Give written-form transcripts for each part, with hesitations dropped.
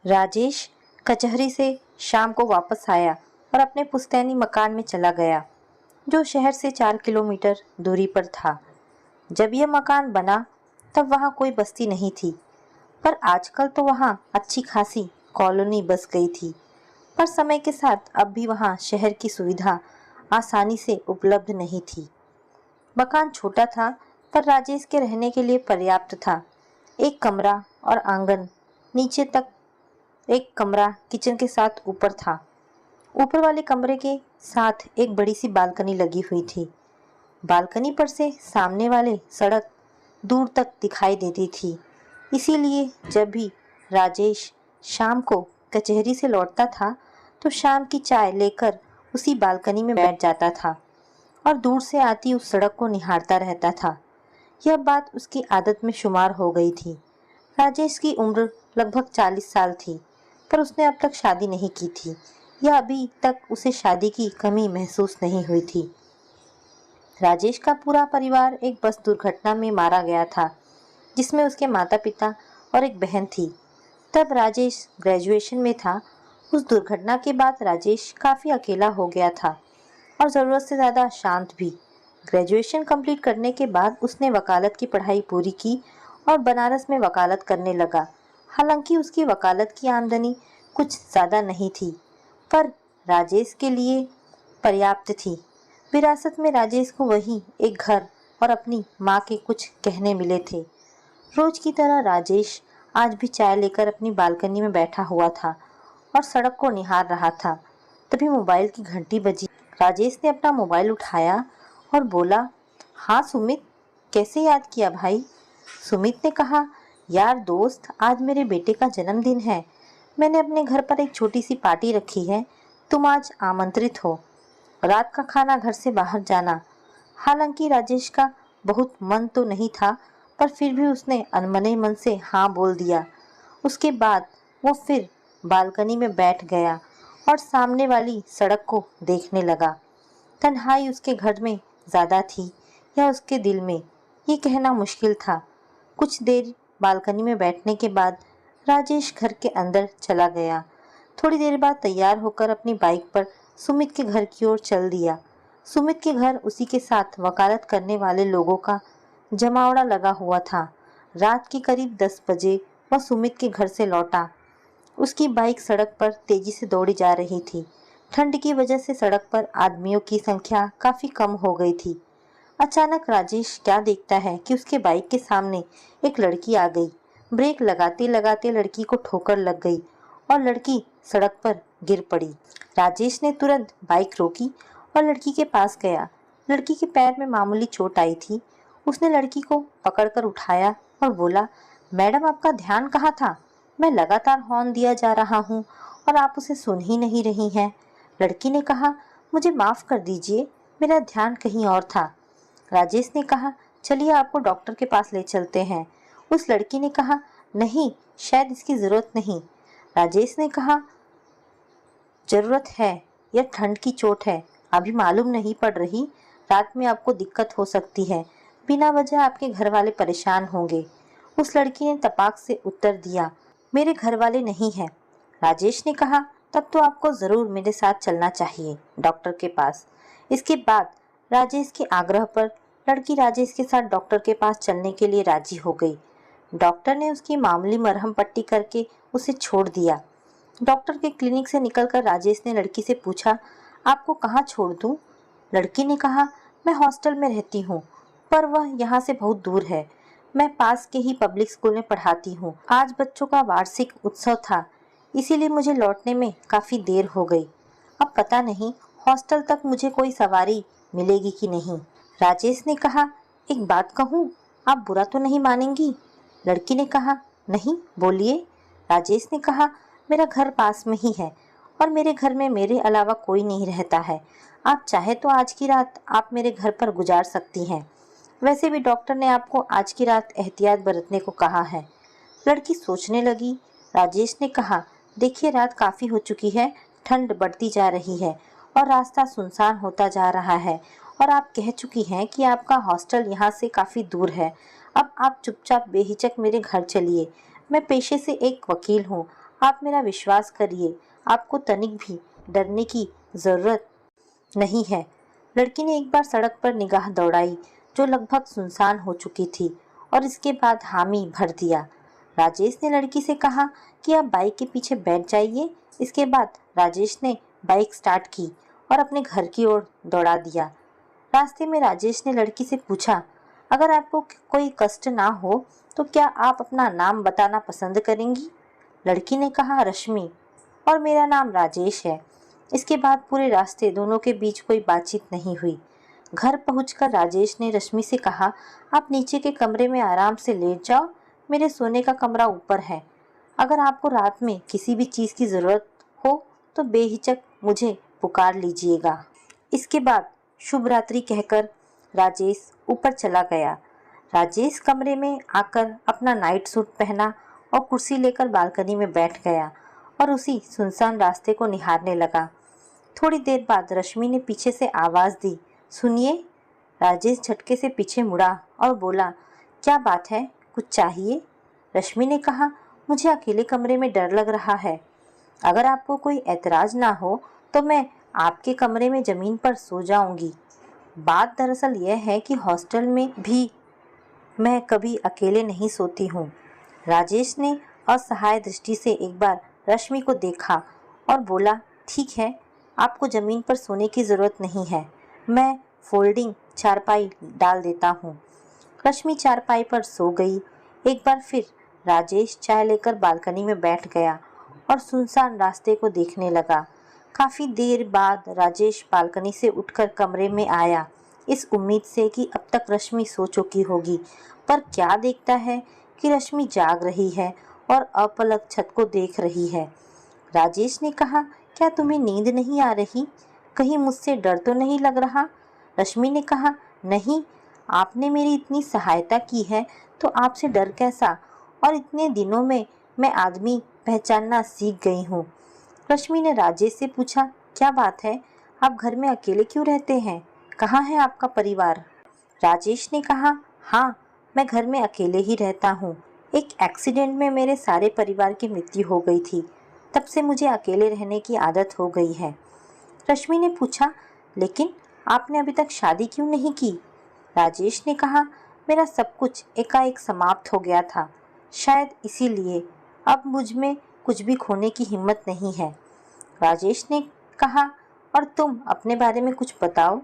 राजेश कचहरी से शाम को वापस आया और अपने पुश्तैनी मकान में चला गया, जो शहर से 4 किलोमीटर दूरी पर था। जब यह मकान बना तब वहाँ कोई बस्ती नहीं थी, पर आजकल तो वहाँ अच्छी खासी कॉलोनी बस गई थी। पर समय के साथ अब भी वहाँ शहर की सुविधा आसानी से उपलब्ध नहीं थी। मकान छोटा था, पर राजेश के रहने के लिए पर्याप्त था। एक कमरा और आंगन, नीचे तक एक कमरा किचन के साथ ऊपर था। ऊपर वाले कमरे के साथ एक बड़ी सी बालकनी लगी हुई थी। बालकनी पर से सामने वाले सड़क दूर तक दिखाई देती थी। इसीलिए जब भी राजेश शाम को कचहरी से लौटता था तो शाम की चाय लेकर उसी बालकनी में बैठ जाता था और दूर से आती उस सड़क को निहारता रहता था। यह बात उसकी आदत में शुमार हो गई थी। राजेश की उम्र लगभग 40 साल थी, पर उसने अब तक शादी नहीं की थी या अभी तक उसे शादी की कमी महसूस नहीं हुई थी। राजेश का पूरा परिवार एक बस दुर्घटना में मारा गया था, जिसमें उसके माता पिता और एक बहन थी। तब राजेश ग्रेजुएशन में था। उस दुर्घटना के बाद राजेश काफ़ी अकेला हो गया था और ज़रूरत से ज़्यादा शांत भी। ग्रेजुएशन कंप्लीट करने के बाद उसने वकालत की पढ़ाई पूरी की और बनारस में वकालत करने लगा। हालांकि उसकी वकालत की आमदनी कुछ ज़्यादा नहीं थी, पर राजेश के लिए पर्याप्त थी। विरासत में राजेश को वही एक घर और अपनी माँ के कुछ गहने मिले थे। रोज की तरह राजेश आज भी चाय लेकर अपनी बालकनी में बैठा हुआ था और सड़क को निहार रहा था। तभी मोबाइल की घंटी बजी। राजेश ने अपना मोबाइल उठाया और बोला, हाँ सुमित, कैसे याद किया भाई? सुमित ने कहा, यार दोस्त, आज मेरे बेटे का जन्मदिन है। मैंने अपने घर पर एक छोटी सी पार्टी रखी है। तुम आज आमंत्रित हो। रात का खाना घर से बाहर जाना। हालांकि राजेश का बहुत मन तो नहीं था, पर फिर भी उसने अनमने मन से हाँ बोल दिया। उसके बाद वो फिर बालकनी में बैठ गया और सामने वाली सड़क को देखने लगा। तन्हाई उसके घर में ज़्यादा थी या उसके दिल में, ये कहना मुश्किल था। कुछ देर बालकनी में बैठने के बाद राजेश घर के अंदर चला गया। थोड़ी देर बाद तैयार होकर अपनी बाइक पर सुमित के घर की ओर चल दिया। सुमित के घर उसी के साथ वकालत करने वाले लोगों का जमावड़ा लगा हुआ था। रात के करीब 10 बजे वह सुमित के घर से लौटा। उसकी बाइक सड़क पर तेजी से दौड़ी जा रही थी। ठंड की वजह से सड़क पर आदमियों की संख्या काफी कम हो गई थी। अचानक राजेश क्या देखता है कि उसके बाइक के सामने एक लड़की आ गई। ब्रेक लगाते लगाते लड़की को ठोकर लग गई और लड़की सड़क पर गिर पड़ी। राजेश ने तुरंत बाइक रोकी और लड़की के पास गया। लड़की के पैर में मामूली चोट आई थी। उसने लड़की को पकड़कर उठाया और बोला, मैडम, आपका ध्यान कहाँ था? मैं लगातार हॉर्न दिया जा रहा हूँ और आप उसे सुन ही नहीं रही हैं। लड़की ने कहा, मुझे माफ़ कर दीजिए, मेरा ध्यान कहीं और था। राजेश ने कहा, चलिए आपको डॉक्टर के पास ले चलते हैं। उस लड़की ने कहा, नहीं, शायद इसकी ज़रूरत नहीं। राजेश ने कहा, ज़रूरत है, यह ठंड की चोट है, अभी मालूम नहीं पड़ रही, रात में आपको दिक्कत हो सकती है, बिना वजह आपके घर वाले परेशान होंगे। उस लड़की ने तपाक से उत्तर दिया, मेरे घर वाले नहीं हैं। राजेश ने कहा, तब तो आपको ज़रूर मेरे साथ चलना चाहिए डॉक्टर के पास। इसके बाद राजेश के आग्रह पर लड़की राजेश के साथ डॉक्टर के पास चलने के लिए राजी हो गई। डॉक्टर ने उसकी मामूली मरहम पट्टी करके उसे छोड़ दिया। डॉक्टर के क्लिनिक से निकलकर राजेश ने लड़की से पूछा, आपको कहाँ छोड़ दूँ? लड़की ने कहा, मैं हॉस्टल में रहती हूँ, पर वह यहाँ से बहुत दूर है। मैं पास के ही पब्लिक स्कूल में पढ़ाती हूँ। आज बच्चों का वार्षिक उत्सव था, इसीलिए मुझे लौटने में काफ़ी देर हो गई। अब पता नहीं हॉस्टल तक मुझे कोई सवारी मिलेगी कि नहीं। राजेश ने कहा, एक बात कहूँ, आप बुरा तो नहीं मानेंगी? लड़की ने कहा, नहीं, बोलिए। राजेश ने कहा, मेरा घर पास में ही है और मेरे घर में मेरे अलावा कोई नहीं रहता है। आप चाहे तो आज की रात आप मेरे घर पर गुजार सकती हैं। वैसे भी डॉक्टर ने आपको आज की रात एहतियात बरतने को कहा है। लड़की सोचने लगी। राजेश ने कहा, देखिए, रात काफ़ी हो चुकी है, ठंड बढ़ती जा रही है और रास्ता सुनसान होता जा रहा है और आप कह चुकी हैं कि आपका हॉस्टल यहाँ से काफ़ी दूर है। अब आप चुपचाप बेहिचक मेरे घर चलिए। मैं पेशे से एक वकील हूँ, आप मेरा विश्वास करिए, आपको तनिक भी डरने की जरूरत नहीं है। लड़की ने एक बार सड़क पर निगाह दौड़ाई जो लगभग सुनसान हो चुकी थी और इसके बाद हामी भर दिया। राजेश ने लड़की से कहा कि आप बाइक के पीछे बैठ जाइए। इसके बाद राजेश ने बाइक स्टार्ट की और अपने घर की ओर दौड़ा दिया। रास्ते में राजेश ने लड़की से पूछा, अगर आपको कोई कष्ट ना हो तो क्या आप अपना नाम बताना पसंद करेंगी? लड़की ने कहा, रश्मि, और मेरा नाम राजेश है। इसके बाद पूरे रास्ते दोनों के बीच कोई बातचीत नहीं हुई। घर पहुंचकर राजेश ने रश्मि से कहा, आप नीचे के कमरे में आराम से लेट जाओ, मेरे सोने का कमरा ऊपर है। अगर आपको रात में किसी भी चीज़ की ज़रूरत हो तो बेहिचक मुझे पुकार लीजिएगा। इसके बाद शुभ रात्रि कहकर राजेश ऊपर चला गया। राजेश कमरे में आकर अपना नाइट सूट पहना और कुर्सी लेकर बालकनी में बैठ गया और उसी सुनसान रास्ते को निहारने लगा। थोड़ी देर बाद रश्मि ने पीछे से आवाज़ दी, सुनिए। राजेश झटके से पीछे मुड़ा और बोला, क्या बात है, कुछ चाहिए? रश्मि ने कहा, मुझे अकेले कमरे में डर लग रहा है। अगर आपको कोई ऐतराज़ ना हो तो मैं आपके कमरे में ज़मीन पर सो जाऊंगी। बात दरअसल यह है कि हॉस्टल में भी मैं कभी अकेले नहीं सोती हूँ। राजेश ने असहाय दृष्टि से एक बार रश्मि को देखा और बोला, ठीक है, आपको ज़मीन पर सोने की ज़रूरत नहीं है, मैं फोल्डिंग चारपाई डाल देता हूँ। रश्मि चारपाई पर सो गई। एक बार फिर राजेश चाय लेकर बालकनी में बैठ गया और सुनसान रास्ते को देखने लगा। काफ़ी देर बाद राजेश बालकनी से उठकर कमरे में आया, इस उम्मीद से कि अब तक रश्मि सो चुकी होगी, पर क्या देखता है कि रश्मि जाग रही है और अपलक छत को देख रही है। राजेश ने कहा, क्या तुम्हें नींद नहीं आ रही? कहीं मुझसे डर तो नहीं लग रहा? रश्मि ने कहा, नहीं, आपने मेरी इतनी सहायता की है तो आपसे डर कैसा, और इतने दिनों में मैं आदमी पहचानना सीख गई हूँ। रश्मि ने राजेश से पूछा, क्या बात है, आप घर में अकेले क्यों रहते हैं? कहाँ है आपका परिवार? राजेश ने कहा, हाँ, मैं घर में अकेले ही रहता हूँ। एक एक्सीडेंट में मेरे सारे परिवार की मृत्यु हो गई थी, तब से मुझे अकेले रहने की आदत हो गई है। रश्मि ने पूछा, लेकिन आपने अभी तक शादी क्यों नहीं की? राजेश ने कहा, मेरा सब कुछ एकाएक समाप्त हो गया था, शायद इसीलिए अब मुझ में कुछ भी खोने की हिम्मत नहीं है। राजेश ने कहा, और तुम अपने बारे में कुछ बताओ।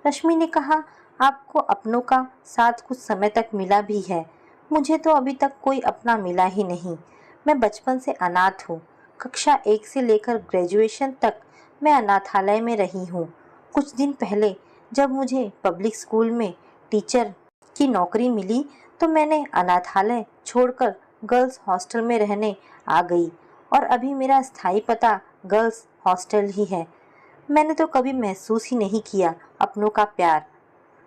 रश्मि ने कहा, आपको अपनों का साथ कुछ समय तक मिला भी है, मुझे तो अभी तक कोई अपना मिला ही नहीं। मैं बचपन से अनाथ हूँ। कक्षा 1 से लेकर ग्रेजुएशन तक मैं अनाथालय में रही हूँ। कुछ दिन पहले जब मुझे पब्लिक स्कूल में टीचर की नौकरी मिली तो मैंने अनाथालय छोड़कर गर्ल्स हॉस्टल में रहने आ गई और अभी मेरा स्थायी पता गर्ल्स हॉस्टल ही है। मैंने तो कभी महसूस ही नहीं किया अपनों का प्यार।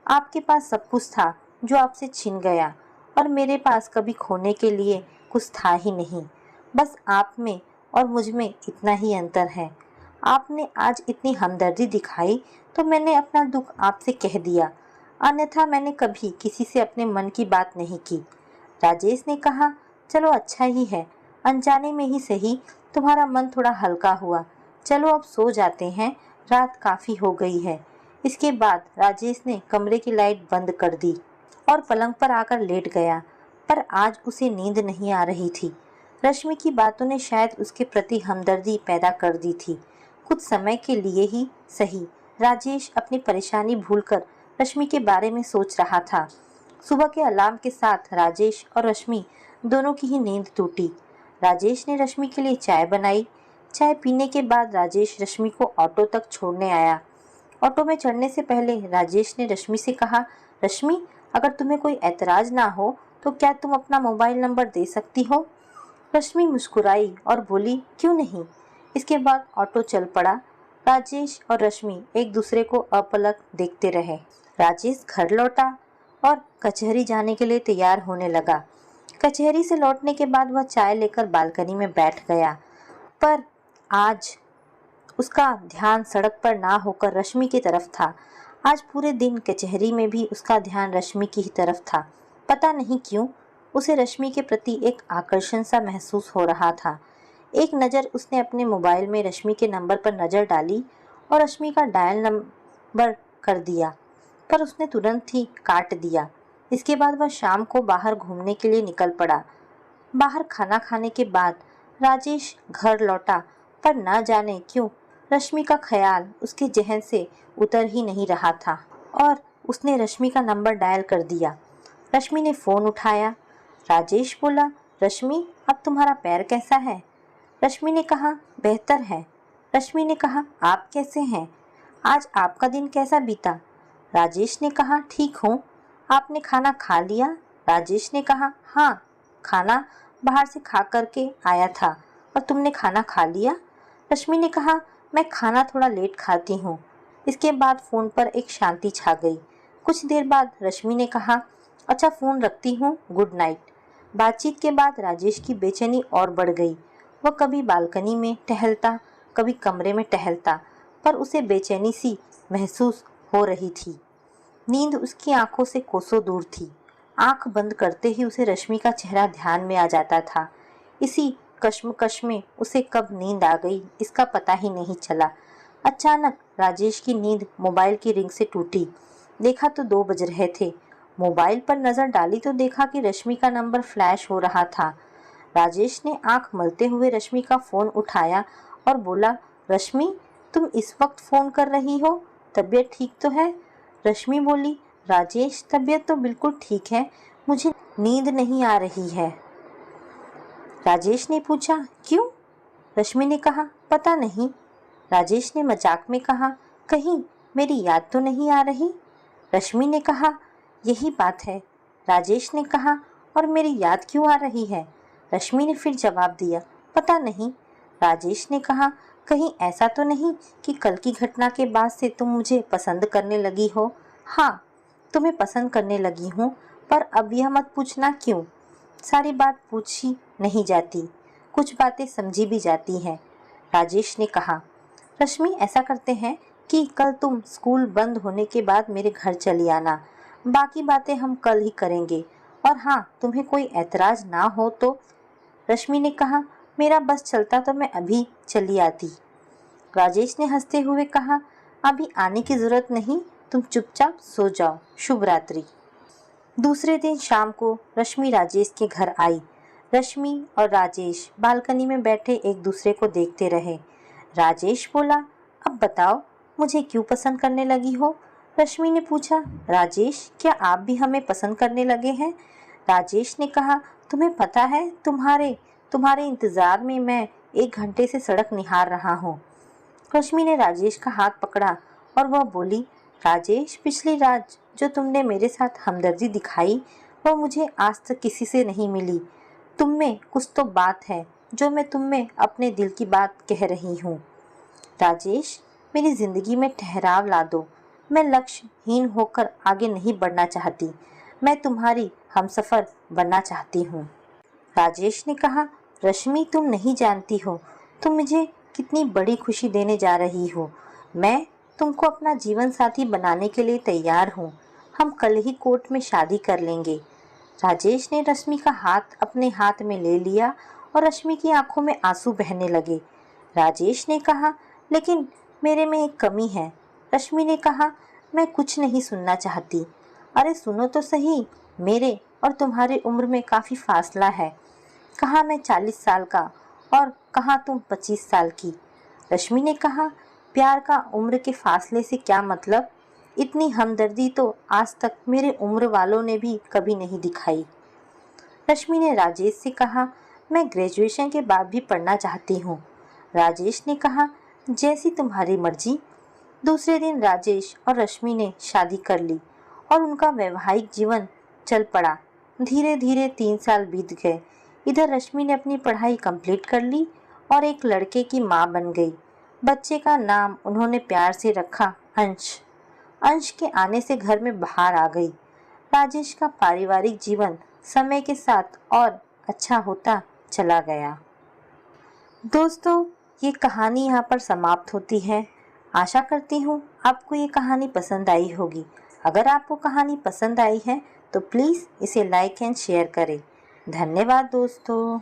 आपके पास सब कुछ था जो आपसे छिन गया, और मेरे पास कभी खोने के लिए कुछ था ही नहीं। बस आप में और मुझ में इतना ही अंतर है। आपने आज इतनी हमदर्दी दिखाई तो मैंने अपना दुख आपसे कह दिया, अन्यथा मैंने कभी किसी से अपने मन की बात नहीं की। राजेश ने कहा, चलो अच्छा ही है, अनजाने में ही सही तुम्हारा मन थोड़ा हल्का हुआ। चलो अब सो जाते हैं, रात काफ़ी हो गई है। इसके बाद राजेश ने कमरे की लाइट बंद कर दी और पलंग पर आकर लेट गया, पर आज उसे नींद नहीं आ रही थी। रश्मि की बातों ने शायद उसके प्रति हमदर्दी पैदा कर दी थी। कुछ समय के लिए ही सही, राजेश अपनी परेशानी भूलकर रश्मि के बारे में सोच रहा था। सुबह के अलार्म के साथ राजेश और रश्मि दोनों की ही नींद टूटी। राजेश ने रश्मि के लिए चाय बनाई। चाय पीने के बाद राजेश रश्मि को ऑटो तक छोड़ने आया। ऑटो में चढ़ने से पहले राजेश ने रश्मि से कहा, रश्मि, अगर तुम्हें कोई ऐतराज़ ना हो तो क्या तुम अपना मोबाइल नंबर दे सकती हो? रश्मि मुस्कुराई और बोली, क्यों नहीं। इसके बाद ऑटो चल पड़ा। राजेश और रश्मि एक दूसरे को अपलक देखते रहे। राजेश घर लौटा और कचहरी जाने के लिए तैयार होने लगा। कचहरी से लौटने के बाद वह चाय लेकर बालकनी में बैठ गया, पर आज उसका ध्यान सड़क पर ना होकर रश्मि की तरफ था। आज पूरे दिन कचहरी में भी उसका ध्यान रश्मि की ही तरफ था। पता नहीं क्यों उसे रश्मि के प्रति एक आकर्षण सा महसूस हो रहा था। एक नज़र उसने अपने मोबाइल में रश्मि के नंबर पर नज़र डाली और रश्मि का डायल नंबर कर दिया, पर उसने तुरंत ही काट दिया। इसके बाद वह शाम को बाहर घूमने के लिए निकल पड़ा। बाहर खाना खाने के बाद राजेश घर लौटा, पर न जाने क्यों रश्मि का ख्याल उसके जहन से उतर ही नहीं रहा था और उसने रश्मि का नंबर डायल कर दिया। रश्मि ने फ़ोन उठाया। राजेश बोला, रश्मि अब तुम्हारा पैर कैसा है? रश्मि ने कहा, बेहतर है। रश्मि ने कहा, आप कैसे हैं? आज आपका दिन कैसा बीता? राजेश ने कहा, ठीक हूँ। आपने खाना खा लिया? राजेश ने कहा, हाँ, खाना बाहर से खा करके आया था। और तुमने खाना खा लिया? रश्मि ने कहा, मैं खाना थोड़ा लेट खाती हूँ। इसके बाद फ़ोन पर एक शांति छा गई। कुछ देर बाद रश्मि ने कहा, अच्छा फ़ोन रखती हूँ, गुड नाइट। बातचीत के बाद राजेश की बेचैनी और बढ़ गई। वह कभी बालकनी में टहलता, कभी कमरे में टहलता, पर उसे बेचैनी सी महसूस हो रही थी। नींद उसकी आंखों से कोसों दूर थी। आंख बंद करते ही उसे रश्मि का चेहरा ध्यान में आ जाता था। इसी कश्मकश में उसे कब नींद आ गई इसका पता ही नहीं चला। अचानक राजेश की नींद मोबाइल की रिंग से टूटी। देखा तो 2 बज रहे थे। मोबाइल पर नज़र डाली तो देखा कि रश्मि का नंबर फ्लैश हो रहा था। राजेश ने आंख मलते हुए रश्मि का फ़ोन उठाया और बोला, रश्मि तुम इस वक्त फ़ोन कर रही हो? तबीयत ठीक तो है? रश्मि बोली, राजेश तबीयत तो बिल्कुल ठीक है, मुझे नींद नहीं आ रही है। राजेश ने पूछा, क्यों? रश्मि ने कहा, पता नहीं। राजेश ने मजाक में कहा, कहीं मेरी याद तो नहीं आ रही? रश्मि ने कहा, यही बात है। राजेश ने कहा, और मेरी याद क्यों आ रही है? रश्मि ने फिर जवाब दिया, पता नहीं। राजेश ने कहा, कहीं ऐसा तो नहीं कि कल की घटना के बाद से तुम मुझे पसंद करने लगी हो? हाँ, तुम्हें पसंद करने लगी हूँ, पर अब यह मत पूछना क्यों। सारी बात पूछी नहीं जाती, कुछ बातें समझी भी जाती हैं। राजेश ने कहा, रश्मि ऐसा करते हैं कि कल तुम स्कूल बंद होने के बाद मेरे घर चली आना। बाकी बातें हम कल ही करेंगे, और हाँ, तुम्हें कोई ऐतराज़ ना हो तो। रश्मि ने कहा, मेरा बस चलता तो मैं अभी चली आती। राजेश ने हंसते हुए कहा, अभी आने की ज़रूरत नहीं, तुम चुपचाप सो जाओ, शुभ रात्रि। दूसरे दिन शाम को रश्मि राजेश के घर आई। रश्मि और राजेश बालकनी में बैठे एक दूसरे को देखते रहे। राजेश बोला, अब बताओ, मुझे क्यों पसंद करने लगी हो? रश्मि ने पूछा, राजेश क्या आप भी हमें पसंद करने लगे हैं? राजेश ने कहा, तुम्हें पता है, तुम्हारे इंतज़ार में मैं 1 घंटे से सड़क निहार रहा हूँ। रश्मि ने राजेश का हाथ पकड़ा और वह बोली, राजेश पिछली रात जो तुमने मेरे साथ हमदर्दी दिखाई वह मुझे आज तक किसी से नहीं मिली। तुम में कुछ तो बात है जो मैं तुम में अपने दिल की बात कह रही हूँ। राजेश, मेरी ज़िंदगी में ठहराव ला दो। मैं लक्ष्यहीन होकर आगे नहीं बढ़ना चाहती। मैं तुम्हारी हमसफ़र बनना चाहती हूँ। राजेश ने कहा, रश्मि तुम नहीं जानती हो तुम मुझे कितनी बड़ी खुशी देने जा रही हो। मैं तुमको अपना जीवन साथी बनाने के लिए तैयार हूँ। हम कल ही कोर्ट में शादी कर लेंगे। राजेश ने रश्मि का हाथ अपने हाथ में ले लिया और रश्मि की आंखों में आंसू बहने लगे। राजेश ने कहा, लेकिन मेरे में एक कमी है। रश्मि ने कहा, मैं कुछ नहीं सुनना चाहती। अरे सुनो तो सही, मेरे और तुम्हारी उम्र में काफ़ी फासला है। कहाँ मैं 40 साल का और कहाँ तुम 25 साल की। रश्मि ने कहा, प्यार का उम्र के फासले से क्या मतलब? इतनी हमदर्दी तो आज तक मेरे उम्र वालों ने भी कभी नहीं दिखाई। रश्मि ने राजेश से कहा, मैं ग्रेजुएशन के बाद भी पढ़ना चाहती हूँ। राजेश ने कहा, जैसी तुम्हारी मर्जी। दूसरे दिन राजेश और रश्मि ने शादी कर ली और उनका वैवाहिक जीवन चल पड़ा। धीरे धीरे 3 साल बीत गए। इधर रश्मि ने अपनी पढ़ाई कंप्लीट कर ली और एक लड़के की माँ बन गई। बच्चे का नाम उन्होंने प्यार से रखा अंश। अंश के आने से घर में बाहर आ गई। राजेश का पारिवारिक जीवन समय के साथ और अच्छा होता चला गया। दोस्तों, ये कहानी यहाँ पर समाप्त होती है। आशा करती हूँ आपको ये कहानी पसंद आई होगी। अगर आपको कहानी पसंद आई है तो प्लीज़ इसे लाइक एंड शेयर करें। धन्यवाद दोस्तों।